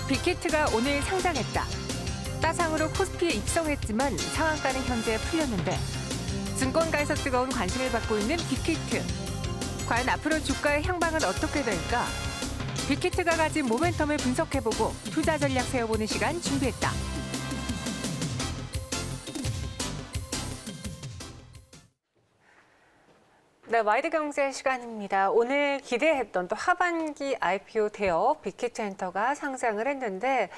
빅히트가 오늘 상장했다. 따상으로 코스피에 입성했지만 상한가는 현재 풀렸는데 증권가에서 뜨거운 관심을 받고 있는 빅히트. 과연 앞으로 주가의 향방은 어떻게 될까? 빅히트가 가진 모멘텀을 분석해보고 투자 전략 세워보는 시간 준비했다. 네, 와이드 경제 시간입니다. 오늘 기대했던 또 하반기 IPO 대업 빅히트엔터가 상장을 했는데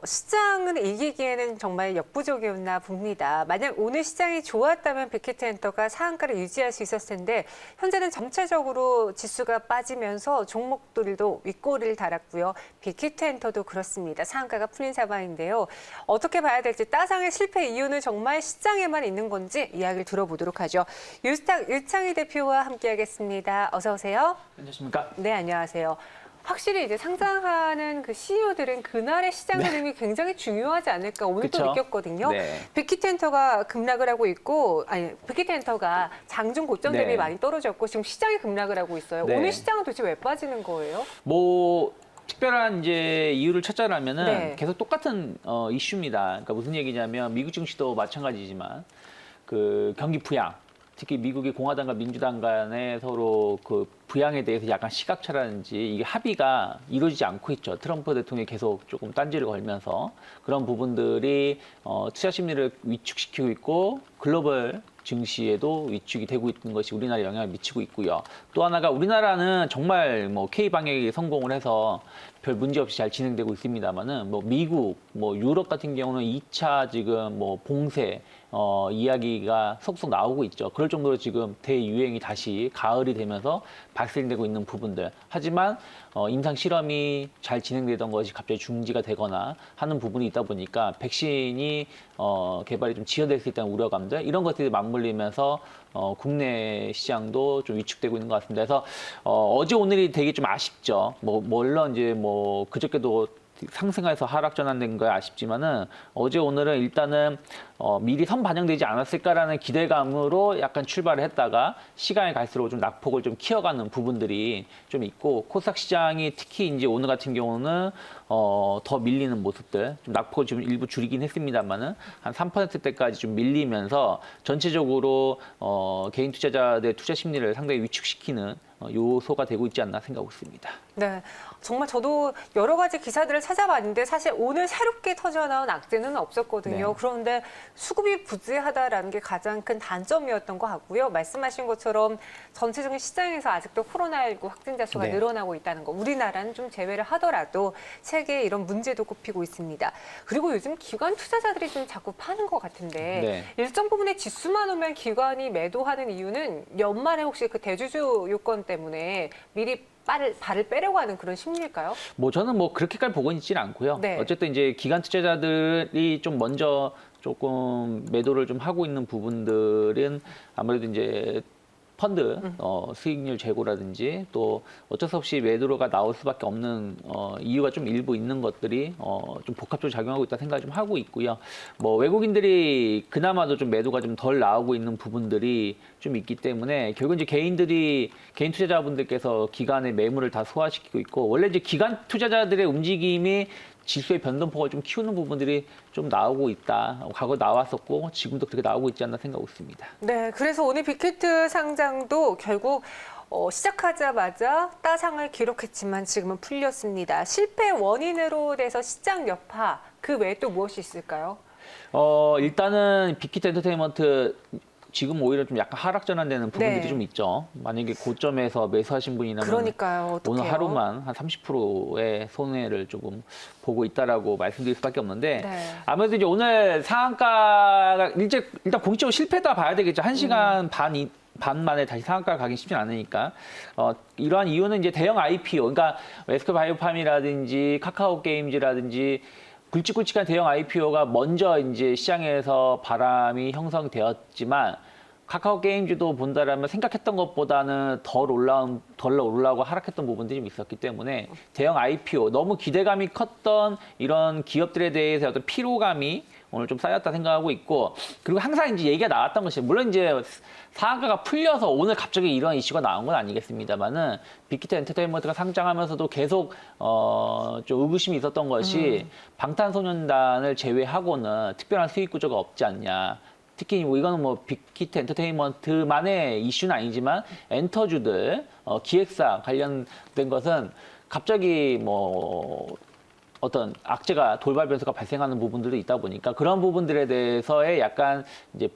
시장을 이기기에는 정말 역부족이었나 봅니다. 만약 오늘 시장이 좋았다면 빅히트엔터가 상한가를 유지할 수 있었을 텐데 현재는 전체적으로 지수가 빠지면서 종목들도 윗꼬리를 달았고요. 빅히트엔터도 그렇습니다. 상한가가 풀린 상황인데요. 어떻게 봐야 될지 따상의 실패 이유는 정말 시장에만 있는 건지 이야기를 들어보도록 하죠. 유스탁 유창희 대표와 함께하겠습니다. 어서 오세요. 안녕하십니까? 네, 안녕하세요. 확실히 이제 상장하는 그 CEO들은 그날의 시장 흐름이 굉장히 중요하지 않을까 오늘 또 그쵸? 느꼈거든요. 네. 빅히트엔터가 급락을 하고 있고, 빅히트엔터가 장중 고점 대비 네. 많이 떨어졌고 지금 시장이 급락을 하고 있어요. 네. 오늘 시장은 도대체 왜 빠지는 거예요? 뭐 특별한 이제 이유를 찾자라면은 네. 계속 똑같은 이슈입니다. 그러니까 무슨 얘기냐면 미국 증시도 마찬가지지만 그 경기 부양, 특히 미국의 공화당과 민주당 간에 서로 그 부양에 대해서 약간 시각차라든지 이게 합의가 이루어지지 않고 있죠. 트럼프 대통령이 계속 조금 딴지를 걸면서 그런 부분들이 투자 심리를 위축시키고 있고 글로벌 증시에도 위축이 되고 있는 것이 우리나라에 영향을 미치고 있고요. 또 하나가 우리나라는 정말 뭐 K 방역에 성공을 해서 별 문제 없이 잘 진행되고 있습니다만은 뭐 미국, 뭐 유럽 같은 경우는 2차 지금 뭐 봉쇄 이야기가 속속 나오고 있죠. 그럴 정도로 지금 대유행이 다시 가을이 되면서 발생되고 있는 부분들. 하지만 임상 실험이 잘 진행되던 것이 갑자기 중지가 되거나 하는 부분이 있다 보니까 백신이 개발이 좀 지연될 수 있다는 우려감들 이런 것들이 맞물리면서 국내 시장도 좀 위축되고 있는 것 같습니다. 그래서 어제 오늘이 되게 좀 아쉽죠. 물론 이제 뭐 그저께도 상승해서 하락 전환된 거야 아쉽지만은 어제 오늘은 일단은 미리 선반영되지 않았을까라는 기대감으로 약간 출발을 했다가 시간이 갈수록 좀 낙폭을 좀 키워가는 부분들이 좀 있고 코스닥 시장이 특히 이제 오늘 같은 경우는 더 밀리는 모습들 좀 낙폭을 좀 일부 줄이긴 했습니다만은 한 3%대까지 좀 밀리면서 전체적으로 개인 투자자들의 투자 심리를 상당히 위축시키는 요소가 되고 있지 않나 생각하고 있습니다. 네, 정말 저도 여러 가지 기사들을 찾아봤는데 사실 오늘 새롭게 터져나온 악재는 없었거든요. 네. 그런데 수급이 부재하다라는 게 가장 큰 단점이었던 것 같고요. 말씀하신 것처럼 전체적인 시장에서 아직도 코로나19 확진자 수가 네. 늘어나고 있다는 거. 우리나라는 좀 제외를 하더라도 세계에 이런 문제도 꼽히고 있습니다. 그리고 요즘 기관 투자자들이 좀 자꾸 파는 것 같은데 네. 일정 부분의 지수만 오면 기관이 매도하는 이유는 연말에 혹시 그 대주주 요건 때문에 미리 발을 빼려고 하는 그런 심리일까요? 뭐 저는 뭐 그렇게까지 보고 있지는 않고요. 네. 어쨌든 이제 기관 투자자들이 좀 먼저 조금 매도를 좀 하고 있는 부분들은 아무래도 이제 펀드 수익률 제고라든지 또 어쩔 수 없이 매도가 나올 수밖에 없는 이유가 좀 일부 있는 것들이 좀 복합적으로 작용하고 있다 생각을 좀 하고 있고요. 뭐 외국인들이 그나마도 좀 매도가 좀 덜 나오고 있는 부분들이 좀 있기 때문에 결국 이제 개인 투자자분들께서 기관의 매물을 다 소화시키고 있고 원래 이제 기관 투자자들의 움직임이 지수의 변동폭을 좀 키우는 부분들이 좀 나오고 있다. 과거 나왔었고 지금도 그렇게 나오고 있지 않나 생각하고 있습니다. 네, 그래서 오늘 빅히트 상장도 결국 시작하자마자 따상을 기록했지만 지금은 풀렸습니다. 실패 원인으로 돼서 시장 여파, 그 외에 또 무엇이 있을까요? 일단은 빅히트 엔터테인먼트 지금 오히려 좀 약간 하락 전환되는 부분들이 네. 좀 있죠. 만약에 고점에서 매수하신 분이라면 그러니까요. 어떡해요? 오늘 하루만 한 30%의 손해를 조금 보고 있다라고 말씀드릴 수밖에 없는데 네. 아무래도 이제 오늘 상한가가 일단 공식적으로 실패다 봐야 되겠죠. 1시간 반 만에 다시 상한가를 가긴 쉽지 않으니까 이러한 이유는 이제 대형 IPO, 그러니까 웨스크 바이오팜이라든지 카카오 게임즈라든지 굵직굵직한 대형 IPO가 먼저 이제 시장에서 바람이 형성되었지만 카카오 게임즈도 본다라면 생각했던 것보다는 덜 올라오고 하락했던 부분들이 좀 있었기 때문에 대형 IPO 너무 기대감이 컸던 이런 기업들에 대해서 어떤 피로감이 오늘 좀 쌓였다 생각하고 있고 그리고 항상 이제 얘기가 나왔던 것이 물론 이제 상한가가 풀려서 오늘 갑자기 이런 이슈가 나온 건 아니겠습니다만은 빅히트 엔터테인먼트가 상장하면서도 계속 좀 의구심이 있었던 것이 방탄소년단을 제외하고는 특별한 수익 구조가 없지 않냐. 특히 뭐 이거는 뭐 빅히트 엔터테인먼트만의 이슈는 아니지만 엔터주들 기획사 관련된 것은 갑자기 뭐 어떤 악재가 돌발 변수가 발생하는 부분들도 있다 보니까 그런 부분들에 대해서의 약간 이제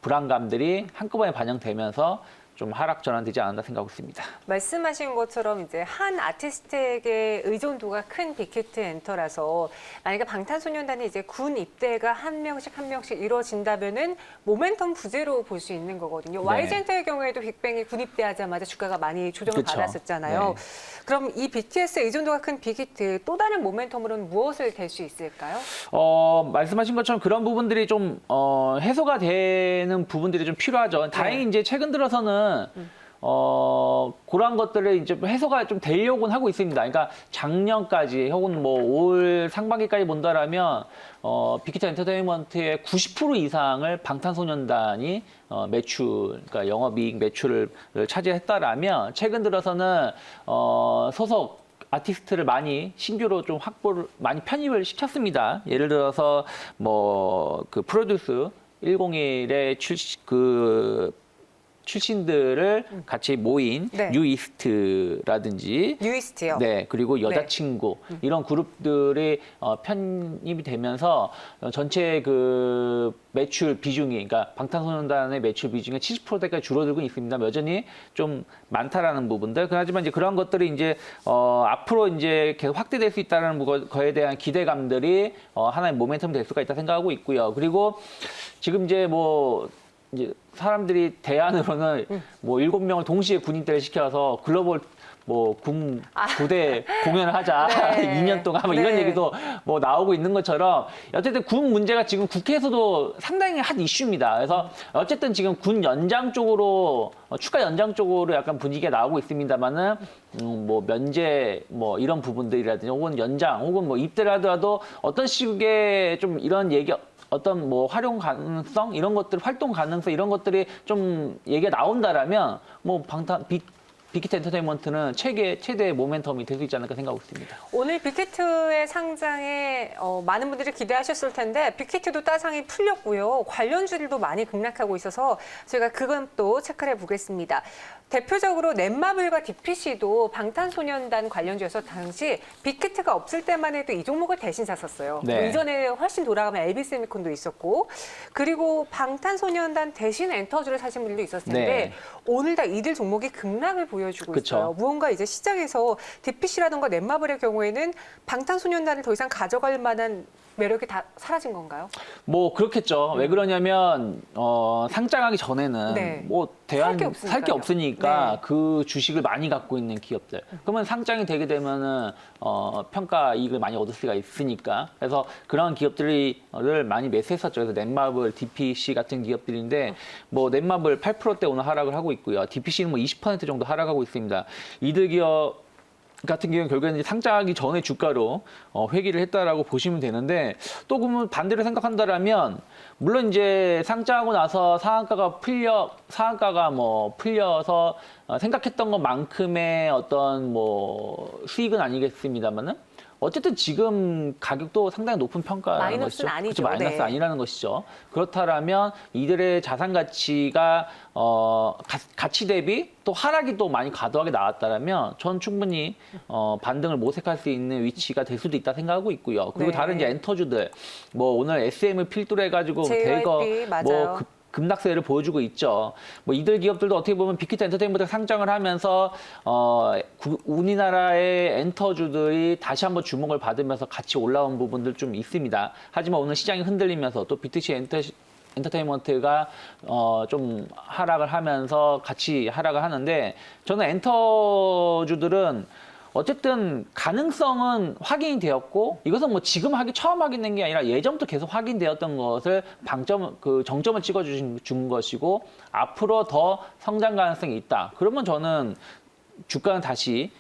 불안감들이 한꺼번에 반영되면서 좀 하락 전환되지 않았나 생각하고 있습니다. 말씀하신 것처럼 이제 한 아티스트에게 의존도가 큰 빅히트 엔터라서 만약에 방탄소년단이 이제 군 입대가 한 명씩 이루어진다면은 모멘텀 부재로 볼 수 있는 거거든요. 네. YG엔터의 경우에도 빅뱅이 군 입대하자마자 주가가 많이 조정을 그쵸. 받았었잖아요. 네. 그럼 이 BTS 의존도가 큰 빅히트 또 다른 모멘텀으로는 무엇을 될 수 있을까요? 말씀하신 것처럼 그런 부분들이 좀 해소가 되는 부분들이 좀 필요하죠. 다행히 이제 최근 들어서는 그런 것들을 이제 해소가 좀 되려고는 하고 있습니다. 그러니까 작년까지 혹은 뭐 올 상반기까지 본다라면 빅히트 엔터테인먼트의 90% 이상을 방탄소년단이 매출, 그러니까 영업이익 매출을 차지했다라면 최근 들어서는 소속 아티스트를 많이 신규로 좀 확보를 많이 편입을 시켰습니다. 예를 들어서 뭐 그 프로듀스 101의 출신들을 같이 모인 네. 뉴이스트라든지 뉴이스트요. 네, 그리고 여자친구 이런 그룹들이 편입이 되면서 전체 그 매출 비중이 그러니까 방탄소년단의 매출 비중이 70%대까지 줄어들고 있습니다. 여전히 좀 많다라는 부분들. 하지만 이제 그런 것들이 이제 앞으로 이제 계속 확대될 수 있다는 거에 대한 기대감들이 하나의 모멘텀이 될 수가 있다 생각하고 있고요. 그리고 지금 이제 사람들이 대안으로는 뭐 7명을 동시에 군입대를 시켜서 글로벌 뭐 부대 공연을 하자 네. 2년 동안 뭐 이런 네. 얘기도 뭐 나오고 있는 것처럼 어쨌든 군 문제가 지금 국회에서도 상당히 핫 이슈입니다. 그래서 어쨌든 지금 군 연장 쪽으로 추가 연장 쪽으로 약간 분위기가 나오고 있습니다만은 뭐 면제 뭐 이런 부분들이라든지 혹은 연장 혹은 뭐 입대를 하더라도 어떤 식의 좀 이런 얘기 어떤 뭐 활용 가능성 이런 것들 활동 가능성 이런 것들이 좀 얘기가 나온다라면 뭐 빅히트 엔터테인먼트는 최대의 모멘텀이 될 수 있지 않을까 생각하고 있습니다. 오늘 빅히트의 상장에 많은 분들이 기대하셨을 텐데 빅히트도 따상이 풀렸고요. 관련주들도 많이 급락하고 있어서 저희가 그건 또 체크를 해보겠습니다. 대표적으로 넷마블과 DPC도 방탄소년단 관련주여서 당시 빅히트가 없을 때만 해도 이 종목을 대신 샀었어요. 네. 뭐 이전에 훨씬 돌아가면 LB세미콘도 있었고 그리고 방탄소년단 대신 엔터주를 사신 분들도 있었을 텐데 네. 오늘 다 이들 종목이 급락을 보여주고 그쵸. 있어요. 무언가 이제 시장에서 DPC라든가 넷마블의 경우에는 방탄소년단을 더 이상 가져갈 만한 매력이 다 사라진 건가요? 뭐 그렇겠죠. 왜 그러냐면 상장하기 전에는 네. 뭐 살 게 살 게 없으니까요. 없으니까 네. 그 주식을 많이 갖고 있는 기업들. 그러면 상장이 되게 되면은 평가 이익을 많이 얻을 수가 있으니까. 그래서 그런 기업들을 많이 매수했었죠. 그래서 넷마블, DPC 같은 기업들인데 뭐 넷마블 8%대 오늘 하락을 하고 있고요. DPC는 뭐 20% 정도 하락하고 있습니다. 이들 기업 같은 경우는 결국에는 상장하기 전에 주가로 회귀를 했다라고 보시면 되는데 또 그러면 반대로 생각한다라면 물론 이제 상장하고 나서 상한가가 뭐 풀려서 생각했던 것만큼의 어떤 뭐 수익은 아니겠습니다만은 어쨌든 지금 가격도 상당히 높은 평가라는 마이너스는 것이죠. 아니죠. 그렇죠, 마이너스 네. 아니라는 것이죠. 그렇다라면 이들의 자산 가치가 가치 대비 또 하락이 또 많이 과도하게 나왔다라면 전 충분히 반등을 모색할 수 있는 위치가 될 수도 있다 생각하고 있고요. 그리고 네. 다른 이제 엔터주들 뭐 오늘 SM을 필두로 해가지고 JYP, 맞아요. 뭐 급락세를 보여주고 있죠. 뭐 이들 기업들도 어떻게 보면 빅히트 엔터테인먼트가 상장을 하면서 우리나라의 엔터주들이 다시 한번 주목을 받으면서 같이 올라온 부분들 좀 있습니다. 하지만 오늘 시장이 흔들리면서 또 빅히트 엔터테인먼트가 좀 하락을 하면서 같이 하락을 하는데 저는 엔터주들은 어쨌든 가능성은 확인이 되었고 이것은 뭐 지금 처음 확인된 게 아니라 예전부터 계속 확인되었던 것을 정점을 찍어준 것이고 앞으로 더 성장 가능성이 있다. 그러면 저는 주가는 다시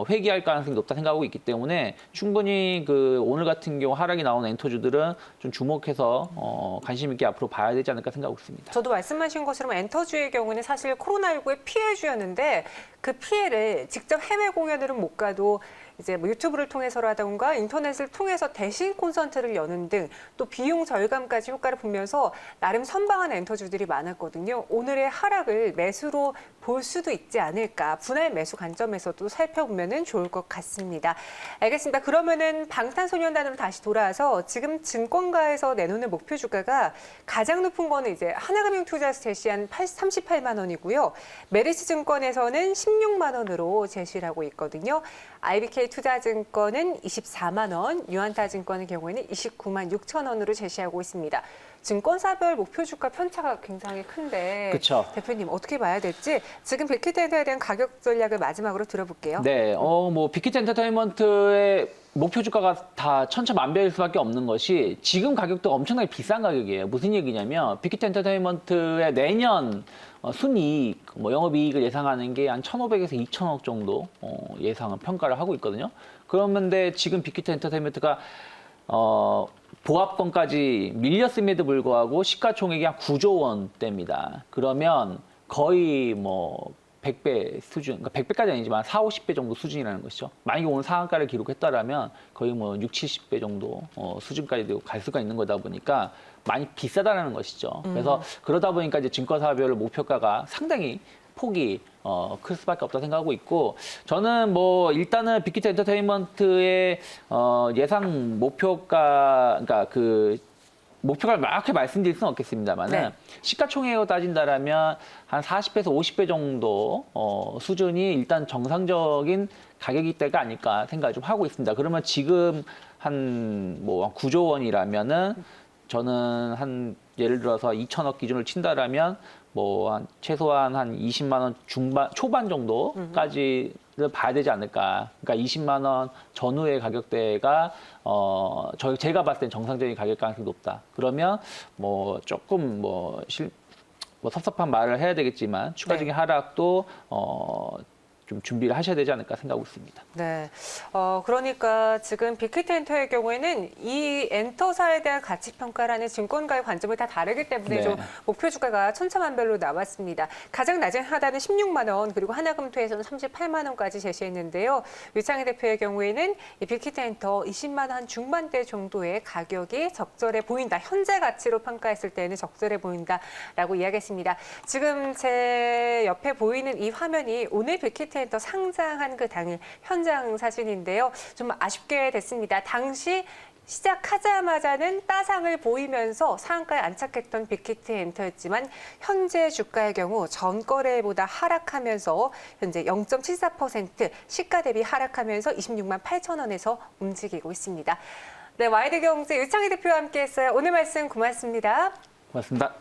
회귀할 가능성이 높다 생각하고 있기 때문에 충분히 그 오늘 같은 경우 하락이 나온 엔터주들은 좀 주목해서 관심 있게 앞으로 봐야 되지 않을까 생각하고 있습니다. 저도 말씀하신 것처럼 엔터주의 경우는 사실 코로나19의 피해주였는데 그 피해를 직접 해외 공연으로 못 가도 이제 뭐 유튜브를 통해서라든가 인터넷을 통해서 대신 콘서트를 여는 등 또 비용 절감까지 효과를 보면서 나름 선방한 엔터주들이 많았거든요. 오늘의 하락을 매수로 볼 수도 있지 않을까. 분할 매수 관점에서도 살펴보면 좋을 것 같습니다. 알겠습니다. 그러면은 방탄소년단으로 다시 돌아와서 지금 증권가에서 내놓는 목표 주가가 가장 높은 거는 이제 하나금융투자에서 제시한 38만 원이고요. 메리츠증권에서는 16만 원으로 제시를 하고 있거든요. IBK 투자증권은 24만 원, 유한타증권의 경우에는 29만 6천 원으로 제시하고 있습니다. 증권사별 목표 주가 편차가 굉장히 큰데 그쵸. 대표님 어떻게 봐야 될지 지금 빅히트에 대한 가격 전략을 마지막으로 들어볼게요. 네, 뭐 빅히트 엔터테인먼트의 목표 주가가 다 천차만별일 수밖에 없는 것이 지금 가격도 엄청나게 비싼 가격이에요. 무슨 얘기냐면 빅히트 엔터테인먼트의 내년 순이익, 뭐 영업이익을 예상하는 게 한 1,500에서 2,000억 정도 예상은 평가를 하고 있거든요. 그런데 지금 빅히트 엔터테인먼트가 보합권까지 밀렸음에도 불구하고 시가총액이 한 9조 원대입니다. 그러면 거의 뭐 100배 수준, 그러니까 100배까지 아니지만 4, 50배 정도 수준이라는 것이죠. 만약에 오늘 상한가를 기록했다라면 거의 뭐 6, 70배 정도 수준까지도 갈 수가 있는 거다 보니까 많이 비싸다라는 것이죠. 그래서 그러다 보니까 이제 증권사별 목표가가 상당히 폭이 클 수밖에 없다 생각하고 있고, 저는 뭐 일단은 빅히트 엔터테인먼트의 예상 목표가, 그러니까 그 목표가를 명확히 말씀드릴 수는 없겠습니다만은 네. 시가총액으로 따진다라면 한 40배에서 50배 정도 수준이 일단 정상적인 가격이 때가 아닐까 생각을 좀 하고 있습니다. 그러면 지금 한 뭐 9조 원이라면은 저는 한 예를 들어서 2천억 기준을 친다라면 뭐 한 최소한 한 20만 원 초반 정도까지를 봐야 되지 않을까. 그러니까 20만 원 전후의 가격대가 제가 봤을 땐 정상적인 가격 가능성이 높다. 그러면 뭐 조금 뭐 섭섭한 말을 해야 되겠지만 추가적인 하락도 좀 준비를 하셔야 되지 않을까 생각하고 있습니다. 네, 그러니까 지금 빅히트 엔터의 경우에는 이 엔터사에 대한 가치 평가라는 증권가의 관점이 다 다르기 때문에 네. 좀 목표 주가가 천차만별로 나왔습니다. 가장 낮은 하단은 16만 원, 그리고 하나금토에서는 38만 원까지 제시했는데요. 유창희 대표의 경우에는 이 빅히트 엔터 20만 원 중반대 정도의 가격이 적절해 보인다. 현재 가치로 평가했을 때는 적절해 보인다라고 이야기했습니다. 지금 제 옆에 보이는 이 화면이 오늘 빅히트 엔터 상장한 그 당일 현장 사진인데요. 좀 아쉽게 됐습니다. 당시 시작하자마자는 따상을 보이면서 상한가에 안착했던 빅히트 엔터였지만 현재 주가의 경우 전거래보다 하락하면서 현재 0.74% 시가 대비 하락하면서 26만 8천 원에서 움직이고 있습니다. 네, 와이드경제 유창희 대표와 함께했어요. 오늘 말씀 고맙습니다. 고맙습니다.